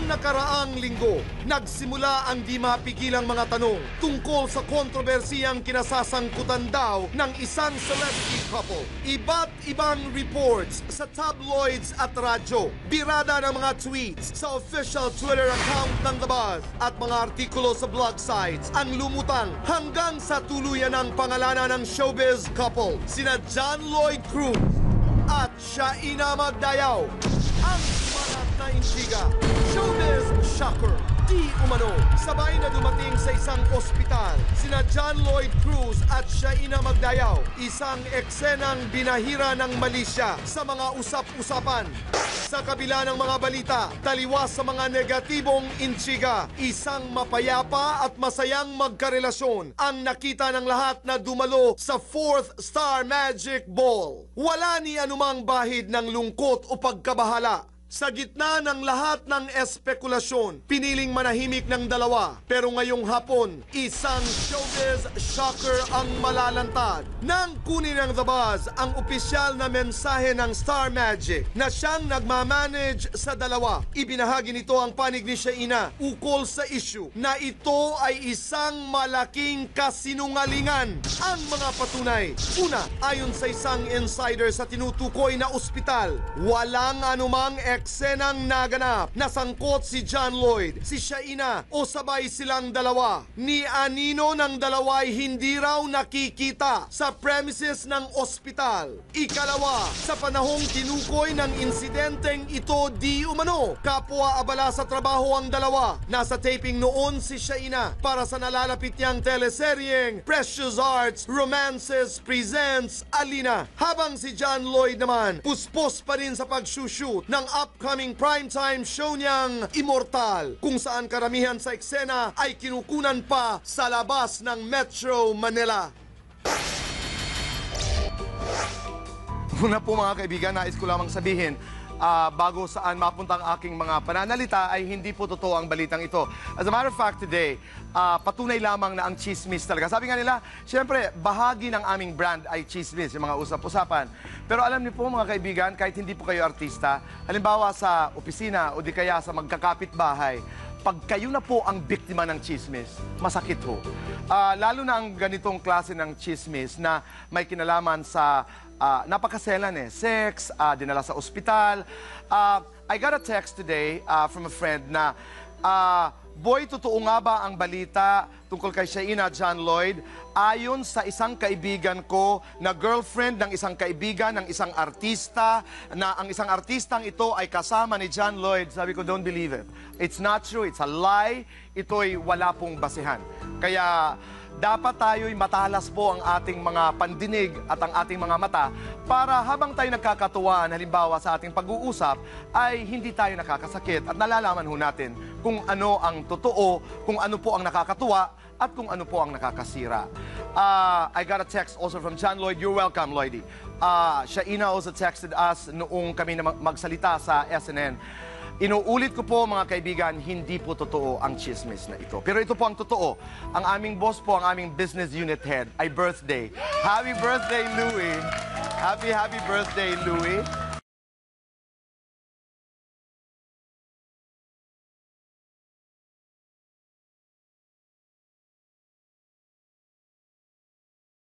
nakaraang linggo, nagsimula ang di mapigilang mga tanong tungkol sa kontrobersiyang kinasasangkutan daw ng isang celebrity couple. Iba't ibang reports sa tabloids at radyo, birada ng mga tweets sa official Twitter account ng The Buzz at mga artikulo sa blog sites ang lumutang hanggang sa tuluyan ng pangalanan ng showbiz couple, sina John Lloyd Cruz at Shaina Magdayaw. Ang sumalat na intriga, showbiz shocker, di umano, sabay na dumating sa isang ospital sina John Lloyd Cruz at Shaina Magdayaw. Isang eksenang binahira ng malisya sa mga usap-usapan. Sa kabila ng mga balita, taliwas sa mga negatibong intriga, isang mapayapa at masayang magkarelasyon ang nakita ng lahat na dumalo sa 4th Star Magic Ball. Wala ni anumang bahid ng lungkot o pagkabahala. Sa gitna ng lahat ng espekulasyon, piniling manahimik ng dalawa. Pero ngayong hapon, isang showbiz shocker ang malalantad. Nang kunin ng The Buzz ang opisyal na mensahe ng Star Magic na siyang nagmamanage sa dalawa, ibinahagi nito ang panig ni Shaina ukol sa issue na ito ay isang malaking kasinungalingan. Ang mga patunay, una, ayon sa isang insider sa tinutukoy na ospital, walang anumang eksenang naganap na sangkot si John Lloyd, si Shaina o sabay silang dalawa. Ni anino ng dalawa ay hindi raw nakikita sa premises ng ospital. Ikalawa, sa panahong tinukoy ng insidenteng ito di umano, kapwa abala sa trabaho ang dalawa. Nasa taping noon si Shaina para sa nalalapit niyang teleseryeng Precious Arts Romances Presents Alina. Habang si John Lloyd naman, puspos pa rin sa pag-shoot ng upcoming primetime show niyang Immortal, kung saan karamihan sa eksena ay kinukunan pa sa labas ng Metro Manila. Una po mga kaibigan, nais ko lamang sabihin, bago saan mapunta ang aking mga pananalita ay hindi po totoo ang balitang ito. As a matter of fact today, patunay lamang na ang chismis talaga. Sabi nga nila, syempre, bahagi ng aming brand ay chismis, yung mga usap-usapan. Pero alam niyo po mga kaibigan, kahit hindi po kayo artista, halimbawa sa opisina o di kaya sa magkakapit-bahay, pag kayo na po ang biktima ng chismis, masakit ho. Lalo na ang ganitong klase ng chismis na may kinalaman sa napakaselan sex, dinala sa ospital. I got a text today from a friend na, boy, totoo nga ba ang balita tungkol kay Shaina John Lloyd? Ayon sa isang kaibigan ko na girlfriend ng isang kaibigan ng isang artista, na ang isang artistang ito ay kasama ni John Lloyd. Sabi ko, don't believe it. It's not true. It's a lie. Ito'y wala pong basehan. Kaya dapat tayo'y matalas po ang ating mga pandinig at ang ating mga mata para habang tayo nagkakatuwaan, halimbawa sa ating pag-uusap, ay hindi tayo nakakasakit at nalalaman ho natin kung ano ang totoo, kung ano po ang nakakatuwa at kung ano po ang nakakasira. I got a text also from John Lloyd. You're welcome, Lloydie. Shaina also texted us noong kami na magsalita sa SNN. Inuulit ko po mga kaibigan, hindi po totoo ang chismis na ito. Pero ito po ang totoo. Ang aming boss po, ang aming business unit head ay birthday. Happy birthday, Louie! Happy birthday, Louie!